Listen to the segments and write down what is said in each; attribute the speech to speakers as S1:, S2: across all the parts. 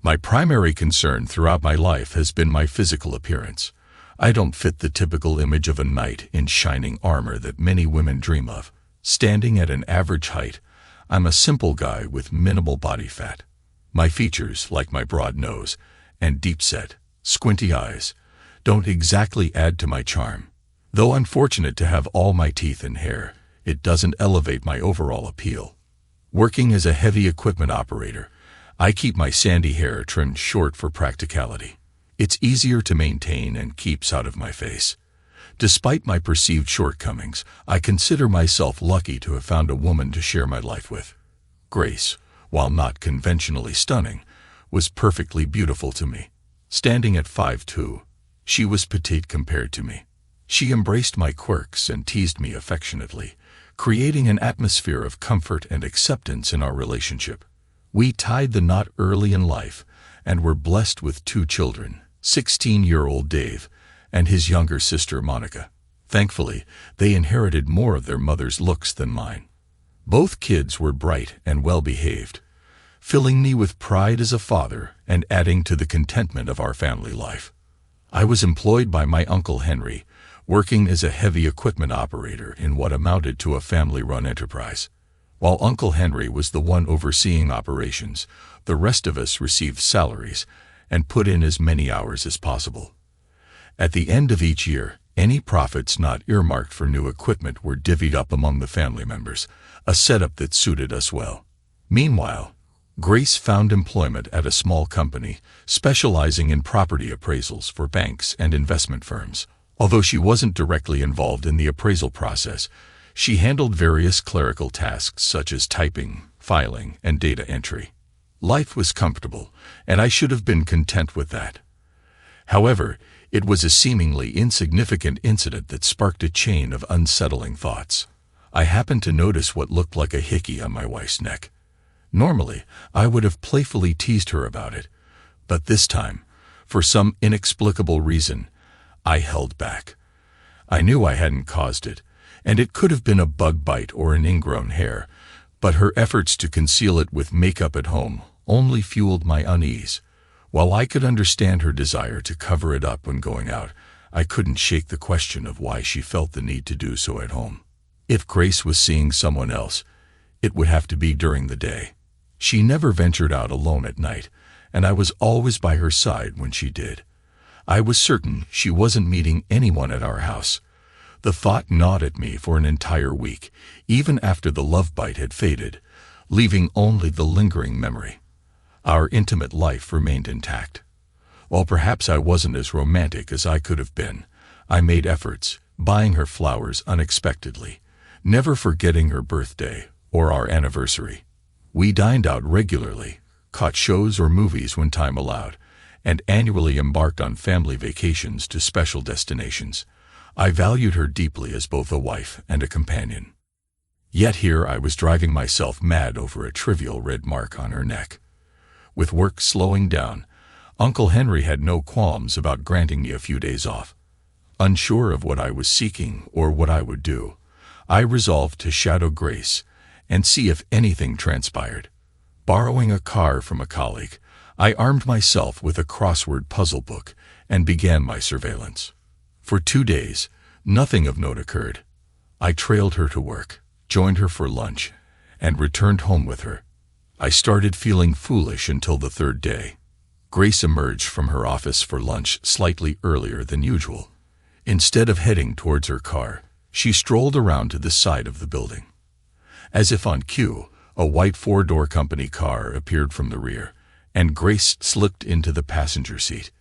S1: My primary concern throughout my life has been my physical appearance. I don't fit the typical image of a knight in shining armor that many women dream of. Standing at an average height, I'm a simple guy with minimal body fat. My features, like my broad nose and deep-set, squinty eyes, don't exactly add to my charm. Though I'm fortunate to have all my teeth and hair, it doesn't elevate my overall appeal. Working as a heavy equipment operator, I keep my sandy hair trimmed short for practicality. It's easier to maintain and keeps out of my face. Despite my perceived shortcomings, I consider myself lucky to have found a woman to share my life with. Grace, while not conventionally stunning, was perfectly beautiful to me. Standing at 5'2", she was petite compared to me. She embraced my quirks and teased me affectionately, creating an atmosphere of comfort and acceptance in our relationship. We tied the knot early in life and were blessed with 2 children, 16-year-old Dave and his younger sister Monica. Thankfully, they inherited more of their mother's looks than mine. Both kids were bright and well-behaved, filling me with pride as a father and adding to the contentment of our family life. I was employed by my Uncle Henry, working as a heavy equipment operator in what amounted to a family-run enterprise. While Uncle Henry was the one overseeing operations, the rest of us received salaries and put in as many hours as possible. At the end of each year, any profits not earmarked for new equipment were divvied up among the family members, a setup that suited us well. Meanwhile, Grace found employment at a small company specializing in property appraisals for banks and investment firms. Although she wasn't directly involved in the appraisal process, she handled various clerical tasks such as typing, filing, and data entry. Life was comfortable, and I should have been content with that. However, it was a seemingly insignificant incident that sparked a chain of unsettling thoughts. I happened to notice what looked like a hickey on my wife's neck. Normally, I would have playfully teased her about it, but this time, for some inexplicable reason, I held back. I knew I hadn't caused it, and it could have been a bug bite or an ingrown hair, but her efforts to conceal it with makeup at home only fueled my unease. While I could understand her desire to cover it up when going out, I couldn't shake the question of why she felt the need to do so at home. If Grace was seeing someone else, it would have to be during the day. She never ventured out alone at night, and I was always by her side when she did. I was certain she wasn't meeting anyone at our house. The thought gnawed at me for an entire week, even after the love bite had faded, leaving only the lingering memory. Our intimate life remained intact. While perhaps I wasn't as romantic as I could have been, I made efforts, buying her flowers unexpectedly, never forgetting her birthday or our anniversary. We dined out regularly, caught shows or movies when time allowed, and annually embarked on family vacations to special destinations. I valued her deeply as both a wife and a companion. Yet here I was driving myself mad over a trivial red mark on her neck. With work slowing down, Uncle Henry had no qualms about granting me a few days off. Unsure of what I was seeking or what I would do, I resolved to shadow Grace and see if anything transpired. Borrowing a car from a colleague, I armed myself with a crossword puzzle book and began my surveillance. For 2 days, nothing of note occurred. I trailed her to work, joined her for lunch, and returned home with her. I started feeling foolish until the 3rd day. Grace emerged from her office for lunch slightly earlier than usual. Instead of heading towards her car, she strolled around to the side of the building. As if on cue, a white 4-door company car appeared from the rear, and Grace slipped into the passenger seat.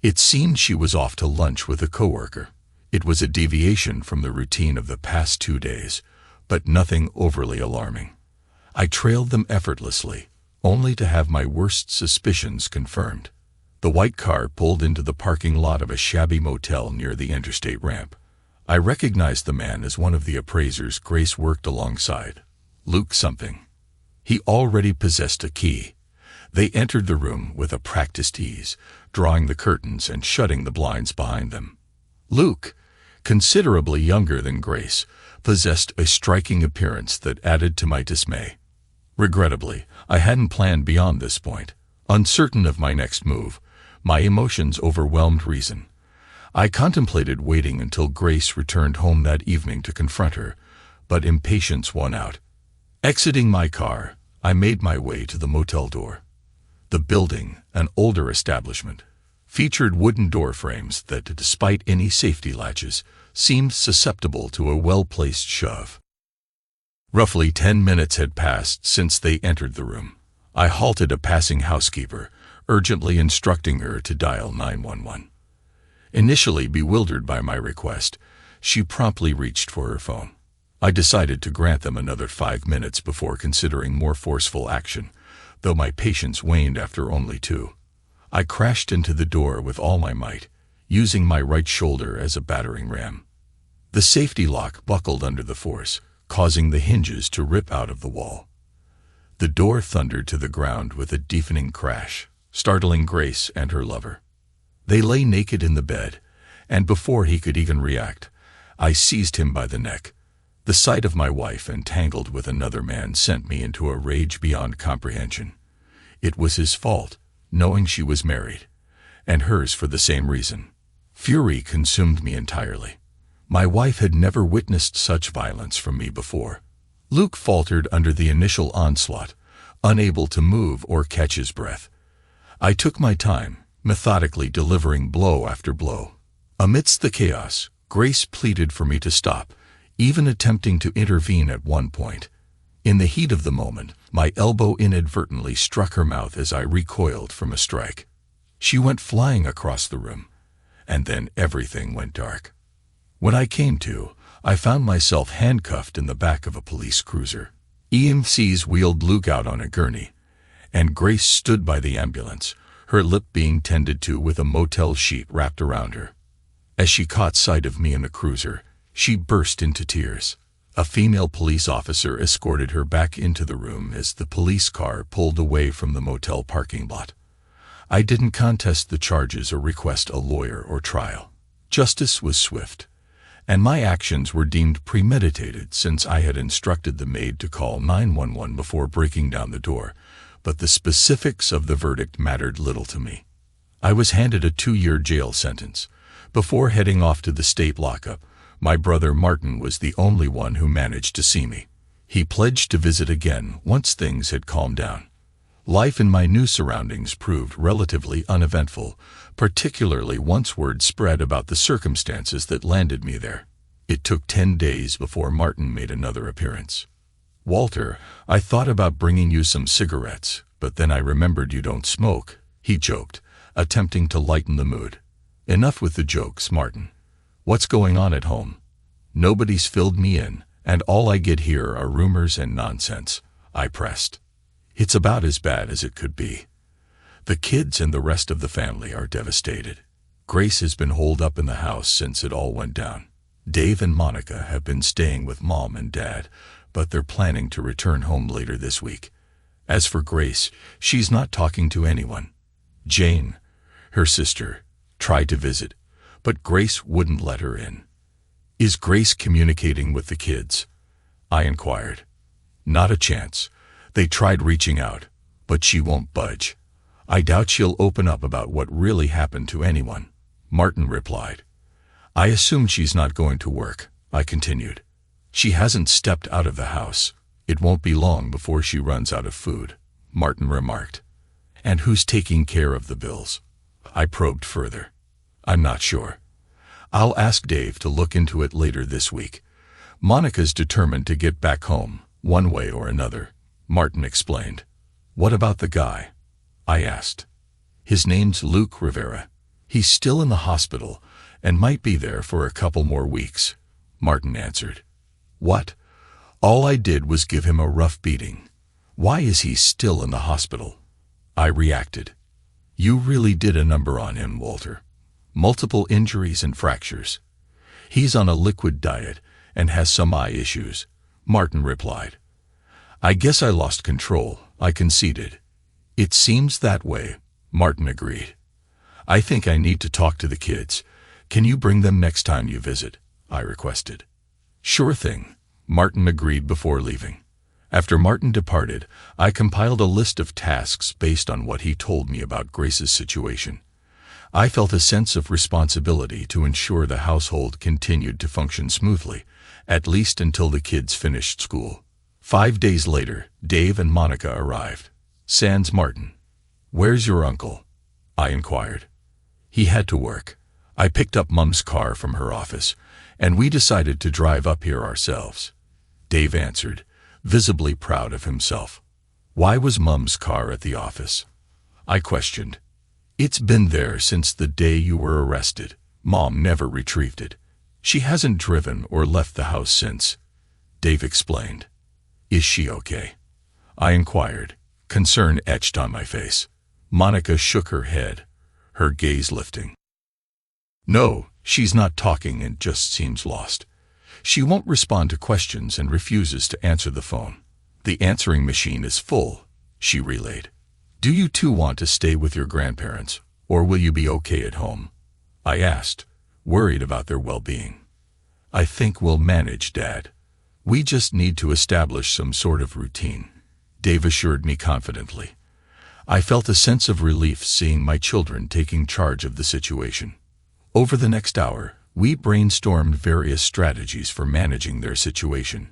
S1: It seemed she was off to lunch with a coworker. It was a deviation from the routine of the past 2 days, but nothing overly alarming. I trailed them effortlessly, only to have my worst suspicions confirmed. The white car pulled into the parking lot of a shabby motel near the interstate ramp. I recognized the man as one of the appraisers Grace worked alongside, Luke something. He already possessed a key. They entered the room with a practiced ease, drawing the curtains and shutting the blinds behind them. Luke, considerably younger than Grace, possessed a striking appearance that added to my dismay. Regrettably, I hadn't planned beyond this point. Uncertain of my next move, my emotions overwhelmed reason. I contemplated waiting until Grace returned home that evening to confront her, but impatience won out. Exiting my car, I made my way to the motel door. The building, an older establishment, featured wooden door frames that, despite any safety latches, seemed susceptible to a well-placed shove. Roughly 10 minutes had passed since they entered the room. I halted a passing housekeeper, urgently instructing her to dial 911. Initially bewildered by my request, she promptly reached for her phone. I decided to grant them another 5 minutes before considering more forceful action, though my patience waned after only 2. I crashed into the door with all my might, using my right shoulder as a battering ram. The safety lock buckled under the force, causing the hinges to rip out of the wall. The door thundered to the ground with a deafening crash, startling Grace and her lover. They lay naked in the bed, and before he could even react, I seized him by the neck. The sight of my wife entangled with another man sent me into a rage beyond comprehension. It was his fault, knowing she was married, and hers for the same reason. Fury consumed me entirely. My wife had never witnessed such violence from me before. Luke faltered under the initial onslaught, unable to move or catch his breath. I took my time, methodically delivering blow after blow. Amidst the chaos, Grace pleaded for me to stop, even attempting to intervene at one point. In the heat of the moment, my elbow inadvertently struck her mouth as I recoiled from a strike. She went flying across the room, and then everything went dark. When I came to, I found myself handcuffed in the back of a police cruiser. EMCs wheeled Luke out on a gurney, and Grace stood by the ambulance, her lip being tended to with a motel sheet wrapped around her. As she caught sight of me in the cruiser, she burst into tears. A female police officer escorted her back into the room as the police car pulled away from the motel parking lot. I didn't contest the charges or request a lawyer or trial. Justice was swift, and my actions were deemed premeditated since I had instructed the maid to call 911 before breaking down the door, but the specifics of the verdict mattered little to me. I was handed a 2-year jail sentence. Before heading off to the state lockup, my brother Martin was the only one who managed to see me. He pledged to visit again once things had calmed down. Life in my new surroundings proved relatively uneventful, particularly once word spread about the circumstances that landed me there. It took 10 days before Martin made another appearance. "Walter, I thought about bringing you some cigarettes, but then I remembered you don't smoke," he joked, attempting to lighten the mood. "Enough with the jokes, Martin. What's going on at home? Nobody's filled me in, and all I get here are rumors and nonsense," I pressed. "It's about as bad as it could be. The kids and the rest of the family are devastated. Grace has been holed up in the house since it all went down. Dave and Monica have been staying with Mom and Dad, but they're planning to return home later this week. As for Grace, she's not talking to anyone. Jane, her sister, tried to visit, but Grace wouldn't let her in." "Is Grace communicating with the kids?" I inquired. "Not a chance. They tried reaching out, but she won't budge. I doubt she'll open up about what really happened to anyone," Martin replied. "I assume she's not going to work," I continued. "She hasn't stepped out of the house. It won't be long before she runs out of food," Martin remarked. "And who's taking care of the bills?" I probed further. "I'm not sure. I'll ask Dave to look into it later this week. Monica's determined to get back home, one way or another," Martin explained. "What about the guy?" I asked. "His name's Luke Rivera. He's still in the hospital and might be there for a couple more weeks," Martin answered. "What? All I did was give him a rough beating. Why is he still in the hospital?" I reacted. "You really did a number on him, Walter. Multiple injuries and fractures. He's on a liquid diet and has some eye issues," Martin replied. "I guess I lost control," I conceded. "It seems that way," Martin agreed. "I think I need to talk to the kids. Can you bring them next time you visit?" I requested. "Sure thing," Martin agreed before leaving. After Martin departed, I compiled a list of tasks based on what he told me about Grace's situation. I felt a sense of responsibility to ensure the household continued to function smoothly, at least until the kids finished school. 5 days later, Dave and Monica arrived. Sans Martin. "Where's your uncle?" I inquired. "He had to work. I picked up Mum's car from her office, and we decided to drive up here ourselves," Dave answered, visibly proud of himself. "Why was Mum's car at the office?" I questioned. "It's been there since the day you were arrested. Mom never retrieved it. She hasn't driven or left the house since," Dave explained. "Is she okay?" I inquired, concern etched on my face. Monica shook her head, her gaze lifting. "No, she's not talking and just seems lost. She won't respond to questions and refuses to answer the phone. The answering machine is full," she relayed. "Do you two want to stay with your grandparents, or will you be okay at home?" I asked, worried about their well-being. "I think we'll manage, Dad. We just need to establish some sort of routine," Dave assured me confidently. I felt a sense of relief seeing my children taking charge of the situation. Over the next hour, we brainstormed various strategies for managing their situation,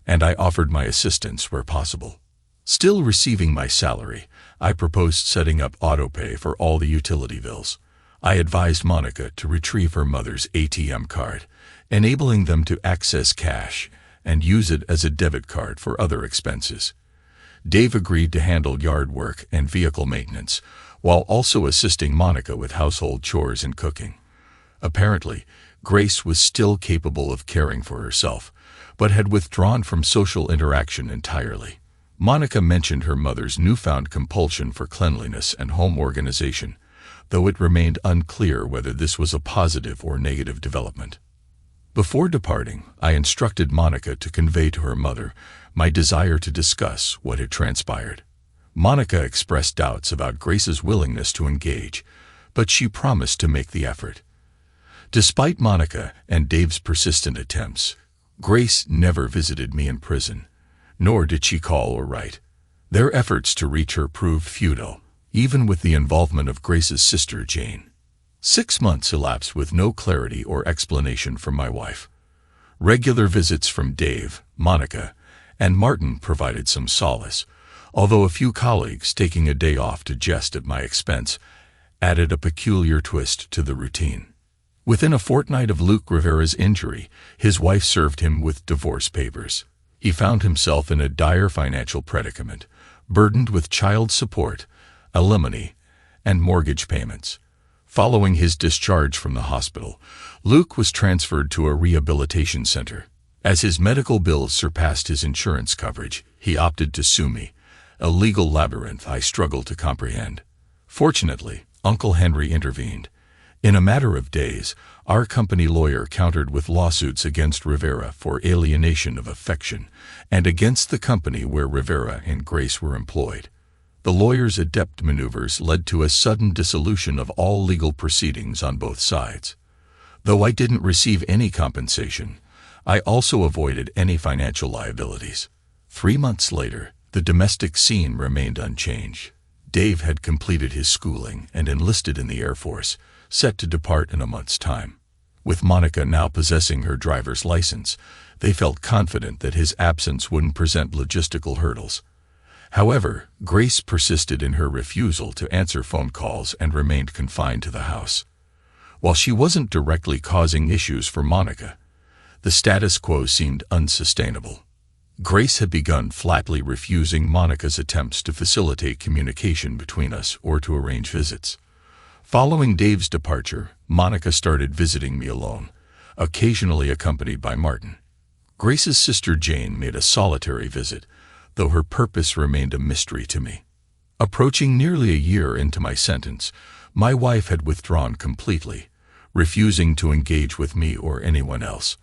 S1: and I offered my assistance where possible. Still receiving my salary, I proposed setting up autopay for all the utility bills. I advised Monica to retrieve her mother's ATM card, enabling them to access cash and use it as a debit card for other expenses. Dave agreed to handle yard work and vehicle maintenance, while also assisting Monica with household chores and cooking. Apparently, Grace was still capable of caring for herself, but had withdrawn from social interaction entirely. Monica mentioned her mother's newfound compulsion for cleanliness and home organization, though it remained unclear whether this was a positive or negative development. Before departing, I instructed Monica to convey to her mother my desire to discuss what had transpired. Monica expressed doubts about Grace's willingness to engage, but she promised to make the effort. Despite Monica and Dave's persistent attempts, Grace never visited me in prison, nor did she call or write. Their efforts to reach her proved futile, even with the involvement of Grace's sister Jane. 6 months elapsed with no clarity or explanation from my wife. Regular visits from Dave, Monica, and Martin provided some solace, although a few colleagues taking a day off to jest at my expense added a peculiar twist to the routine. Within a fortnight of Luke Rivera's injury, his wife served him with divorce papers. He found himself in a dire financial predicament, burdened with child support, alimony, and mortgage payments. Following his discharge from the hospital, Luke was transferred to a rehabilitation center. As his medical bills surpassed his insurance coverage, he opted to sue me, a legal labyrinth I struggled to comprehend. Fortunately, Uncle Henry intervened. In a matter of days, our company lawyer countered with lawsuits against Rivera for alienation of affection and against the company where Rivera and Grace were employed. The lawyer's adept maneuvers led to a sudden dissolution of all legal proceedings on both sides. Though I didn't receive any compensation, I also avoided any financial liabilities. 3 months later, the domestic scene remained unchanged. Dave had completed his schooling and enlisted in the Air Force, set to depart in a month's time. With Monica now possessing her driver's license, they felt confident that his absence wouldn't present logistical hurdles. However, Grace persisted in her refusal to answer phone calls and remained confined to the house. While she wasn't directly causing issues for Monica, the status quo seemed unsustainable. Grace had begun flatly refusing Monica's attempts to facilitate communication between us or to arrange visits. Following Dave's departure, Monica started visiting me alone, occasionally accompanied by Martin. Grace's sister Jane made a solitary visit, though her purpose remained a mystery to me. Approaching nearly a year into my sentence, my wife had withdrawn completely, refusing to engage with me or anyone else.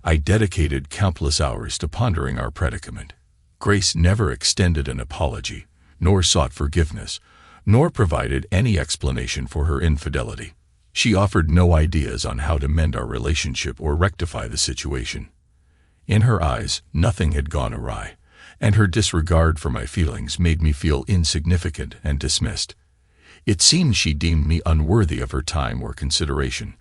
S1: I dedicated countless hours to pondering our predicament. Grace never extended an apology, nor sought forgiveness, nor provided any explanation for her infidelity. She offered no ideas on how to mend our relationship or rectify the situation. In her eyes, nothing had gone awry, and her disregard for my feelings made me feel insignificant and dismissed. It seemed she deemed me unworthy of her time or consideration,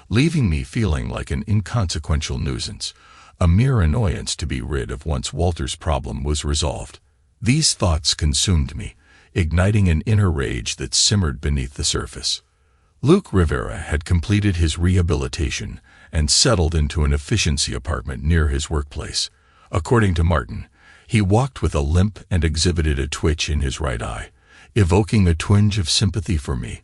S1: leaving me feeling like an inconsequential nuisance, a mere annoyance to be rid of once Walter's problem was resolved. These thoughts consumed me, igniting an inner rage that simmered beneath the surface. Luke Rivera had completed his rehabilitation and settled into an efficiency apartment near his workplace. According to Martin, he walked with a limp and exhibited a twitch in his right eye, evoking a twinge of sympathy for me,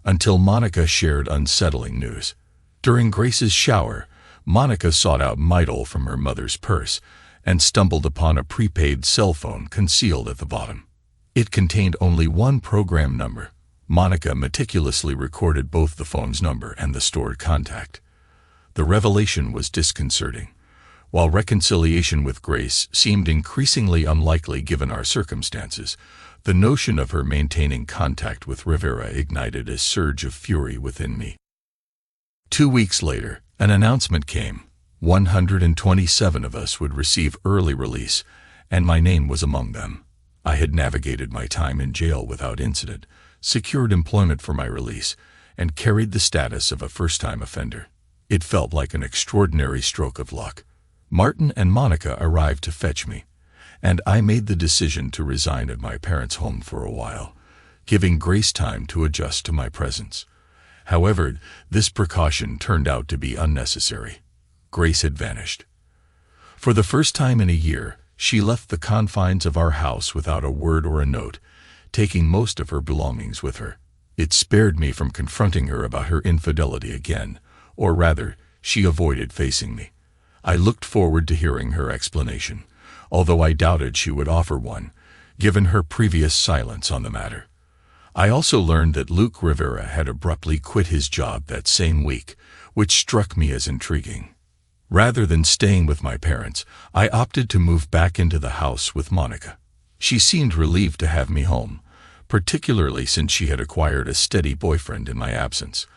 S1: until Monica shared unsettling news. During Grace's shower, Monica sought out Midol from her mother's purse and stumbled upon a prepaid cell phone concealed at the bottom. It contained only one program number. Monica meticulously recorded both the phone's number and the stored contact. The revelation was disconcerting. While reconciliation with Grace seemed increasingly unlikely given our circumstances, the notion of her maintaining contact with Rivera ignited a surge of fury within me. 2 weeks later, an announcement came. 127 of us would receive early release, and my name was among them. I had navigated my time in jail without incident, secured employment for my release, and carried the status of a first-time offender. It felt like an extraordinary stroke of luck. Martin and Monica arrived to fetch me, and I made the decision to resign at my parents' home for a while, giving Grace time to adjust to my presence. However, this precaution turned out to be unnecessary. Grace had vanished. For the first time in a year, she left the confines of our house without a word or a note, taking most of her belongings with her. It spared me from confronting her about her infidelity again, or rather, she avoided facing me. I looked forward to hearing her explanation, although I doubted she would offer one, given her previous silence on the matter. I also learned that Luke Rivera had abruptly quit his job that same week, which struck me as intriguing. Rather than staying with my parents, I opted to move back into the house with Monica. She seemed relieved to have me home, particularly since she had acquired a steady boyfriend in my absence.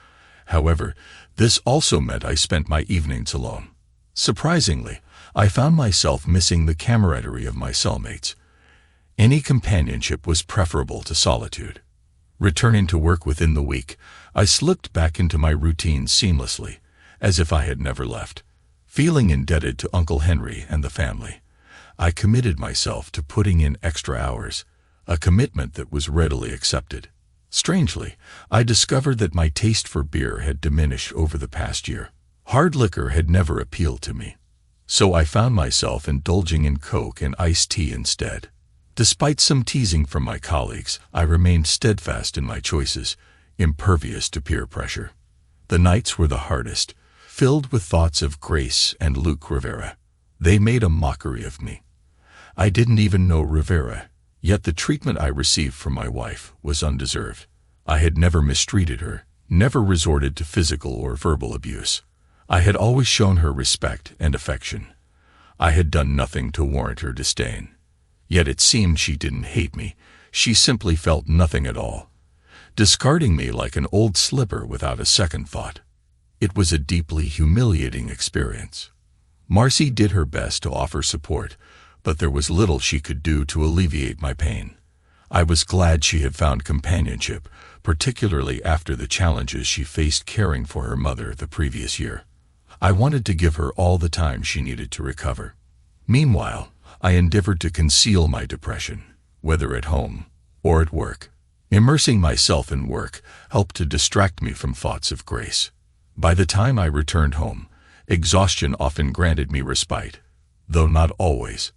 S1: However, this also meant I spent my evenings alone. Surprisingly, I found myself missing the camaraderie of my cellmates. Any companionship was preferable to solitude. Returning to work within the week, I slipped back into my routine seamlessly, as if I had never left. Feeling indebted to Uncle Henry and the family, I committed myself to putting in extra hours, a commitment that was readily accepted. Strangely, I discovered that my taste for beer had diminished over the past year. Hard liquor had never appealed to me, so I found myself indulging in Coke and iced tea instead. Despite some teasing from my colleagues, I remained steadfast in my choices, impervious to peer pressure. The nights were the hardest, filled with thoughts of Grace and Luke Rivera. They made a mockery of me. I didn't even know Rivera, yet the treatment I received from my wife was undeserved. I had never mistreated her, never resorted to physical or verbal abuse. I had always shown her respect and affection. I had done nothing to warrant her disdain. Yet it seemed she didn't hate me. She simply felt nothing at all, discarding me like an old slipper without a second thought. It was a deeply humiliating experience. Marcy did her best to offer support, but there was little she could do to alleviate my pain. I was glad she had found companionship, particularly after the challenges she faced caring for her mother the previous year. I wanted to give her all the time she needed to recover. Meanwhile, I endeavored to conceal my depression, whether at home or at work. Immersing myself in work helped to distract me from thoughts of Grace. By the time I returned home, exhaustion often granted me respite, though not always.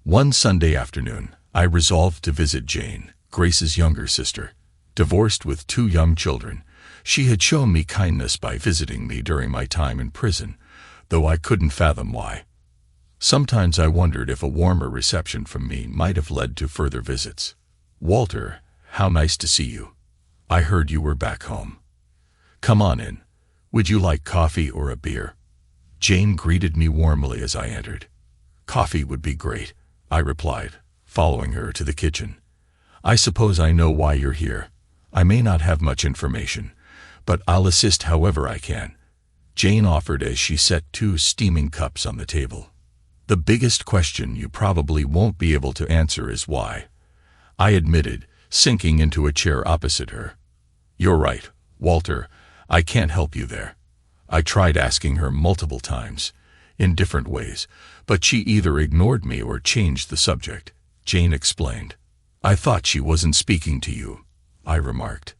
S1: One Sunday afternoon, I resolved to visit Jane, Grace's younger sister. Divorced with 2 young children, she had shown me kindness by visiting me during my time in prison, though I couldn't fathom why. Sometimes I wondered if a warmer reception from me might have led to further visits. "Walter, how nice to see you. I heard you were back home. Come on in. Would you like coffee or a beer?" Jane greeted me warmly as I entered. "Coffee would be great," I replied, following her to the kitchen. "I suppose I know why you're here. I may not have much information, but I'll assist however I can," Jane offered as she set 2 steaming cups on the table. The biggest question you probably won't be able to answer is why, I admitted, sinking into a chair opposite her. You're right, Walter, I can't help you there. I tried asking her multiple times, in different ways, but she either ignored me or changed the subject, Jane explained. I thought she wasn't speaking to you, I remarked.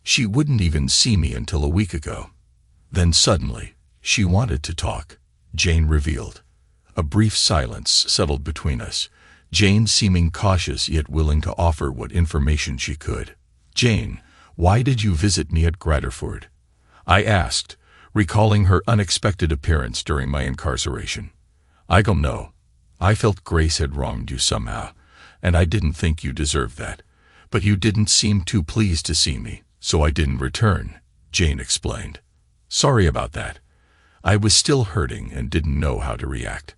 S1: She wouldn't even see me until a week ago. Then suddenly, she wanted to talk, Jane revealed. A brief silence settled between us, Jane seeming cautious yet willing to offer what information she could. Jane, why did you visit me at Graterford? I asked, recalling her unexpected appearance during my incarceration. I don't know. I felt Grace had wronged you somehow, and I didn't think you deserved that. But you didn't seem too pleased to see me, so I didn't return, Jane explained. Sorry about that. I was still hurting and didn't know how to react.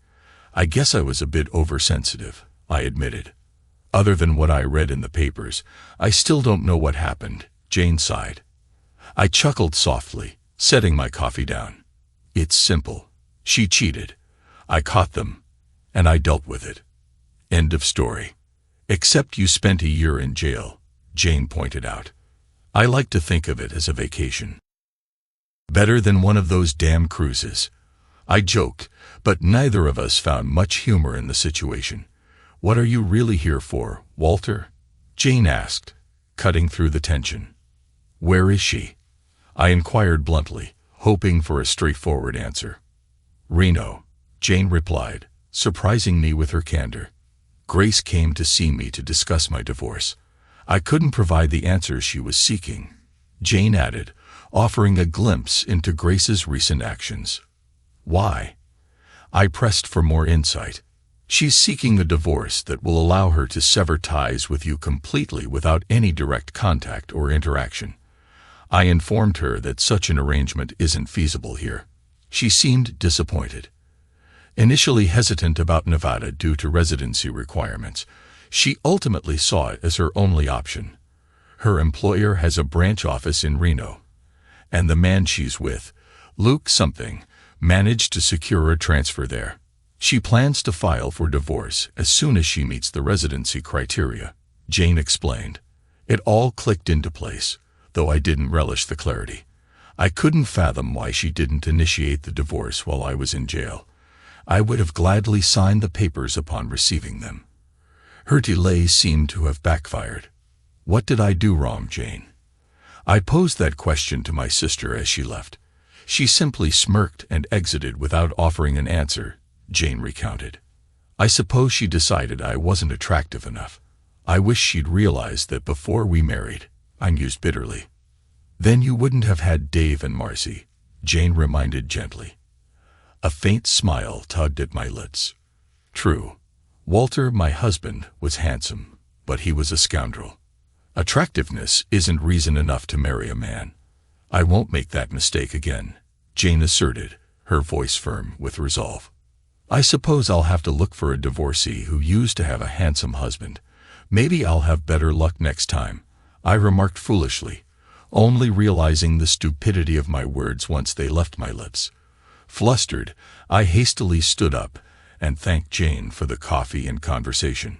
S1: I guess I was a bit oversensitive, I admitted. Other than what I read in the papers, I still don't know what happened, Jane sighed. I chuckled softly, setting my coffee down. It's simple. She cheated. I caught them, and I dealt with it. End of story. Except you spent a year in jail, Jane pointed out. I like to think of it as a vacation. Better than one of those damn cruises. I joked, but neither of us found much humor in the situation. What are you really here for, Walter? Jane asked, cutting through the tension. Where is she? I inquired bluntly, hoping for a straightforward answer. Reno, Jane replied, surprising me with her candor. Grace came to see me to discuss my divorce. I couldn't provide the answers she was seeking, Jane added, offering a glimpse into Grace's recent actions. Why? I pressed for more insight. She's seeking a divorce that will allow her to sever ties with you completely without any direct contact or interaction. I informed her that such an arrangement isn't feasible here. She seemed disappointed. Initially hesitant about Nevada due to residency requirements, she ultimately saw it as her only option. Her employer has a branch office in Reno, and the man she's with, Luke something, managed to secure a transfer there. She plans to file for divorce as soon as she meets the residency criteria, Jane explained. It all clicked into place, though I didn't relish the clarity. I couldn't fathom why she didn't initiate the divorce while I was in jail. I would have gladly signed the papers upon receiving them. Her delay seemed to have backfired. What did I do wrong, Jane? I posed that question to my sister as she left. She simply smirked and exited without offering an answer, Jane recounted. I suppose she decided I wasn't attractive enough. I wish she'd realized that before we married, I mused bitterly. Then you wouldn't have had Dave and Marcy, Jane reminded gently. A faint smile tugged at my lips. True. Walter, my husband, was handsome, but he was a scoundrel. Attractiveness isn't reason enough to marry a man. I won't make that mistake again, Jane asserted, her voice firm with resolve. I suppose I'll have to look for a divorcee who used to have a handsome husband. Maybe I'll have better luck next time, I remarked foolishly, only realizing the stupidity of my words once they left my lips. Flustered, I hastily stood up and thanked Jane for the coffee and conversation.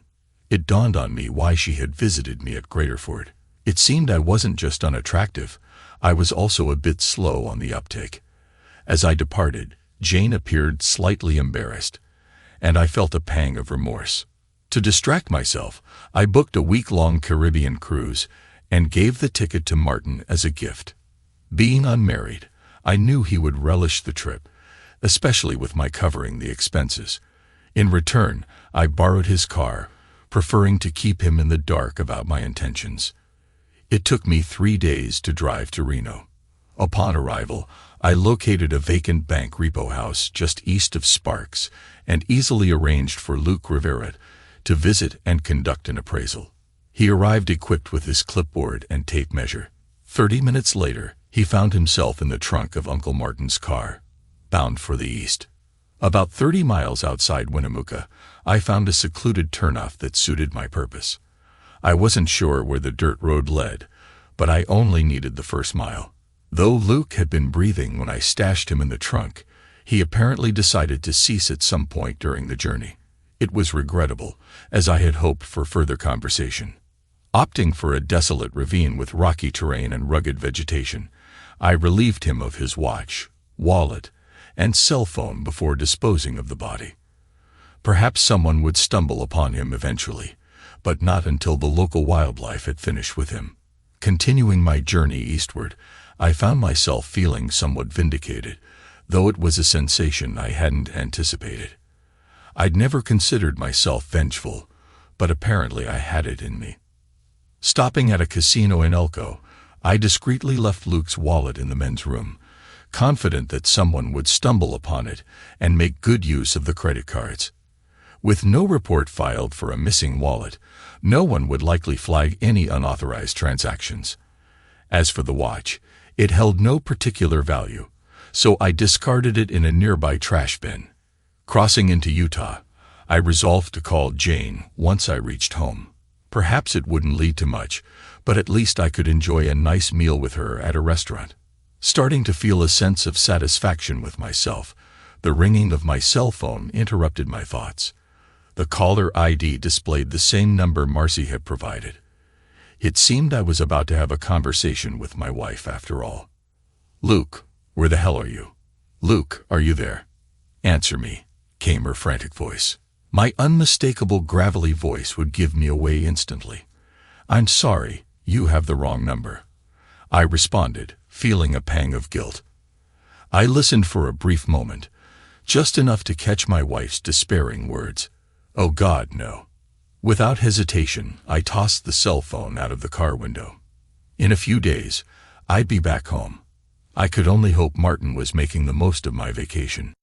S1: It dawned on me why she had visited me at Graterford. It seemed I wasn't just unattractive, I was also a bit slow on the uptake. As I departed, Jane appeared slightly embarrassed, and I felt a pang of remorse. To distract myself, I booked a week-long Caribbean cruise and gave the ticket to Martin as a gift. Being unmarried, I knew he would relish the trip, especially with my covering the expenses. In return, I borrowed his car, preferring to keep him in the dark about my intentions. It took me 3 days to drive to Reno. Upon arrival, I located a vacant bank repo house just east of Sparks and easily arranged for Luke Rivera to visit and conduct an appraisal. He arrived equipped with his clipboard and tape measure. 30 minutes later, he found himself in the trunk of Uncle Martin's car, bound for the east. About 30 miles outside Winnemucca, I found a secluded turnoff that suited my purpose. I wasn't sure where the dirt road led, but I only needed the first mile. Though Luke had been breathing when I stashed him in the trunk, He apparently decided to cease at some point during the journey. It was regrettable, as I had hoped for further conversation. Opting for a desolate ravine with rocky terrain and rugged vegetation, I relieved him of his watch, wallet, and cell phone before disposing of the body. Perhaps someone would stumble upon him eventually, but not until the local wildlife had finished with him. Continuing my journey eastward, I found myself feeling somewhat vindicated, though it was a sensation I hadn't anticipated. I'd never considered myself vengeful, but apparently I had it in me. Stopping at a casino in Elko, I discreetly left Luke's wallet in the men's room, confident that someone would stumble upon it and make good use of the credit cards. With no report filed for a missing wallet, no one would likely flag any unauthorized transactions. As for the watch, it held no particular value, so I discarded it in a nearby trash bin. Crossing into Utah, I resolved to call Jane once I reached home. Perhaps it wouldn't lead to much, but at least I could enjoy a nice meal with her at a restaurant. Starting to feel a sense of satisfaction with myself, the ringing of my cell phone interrupted my thoughts. The caller ID displayed the same number Marcy had provided. It seemed I was about to have a conversation with my wife after all. "Luke, where the hell are you? Luke, are you there? Answer me," came her frantic voice. My unmistakable gravelly voice would give me away instantly. "I'm sorry, you have the wrong number," I responded, feeling a pang of guilt. I listened for a brief moment, just enough to catch my wife's despairing words. "Oh God, no." Without hesitation, I tossed the cell phone out of the car window. In a few days, I'd be back home. I could only hope Martin was making the most of my vacation.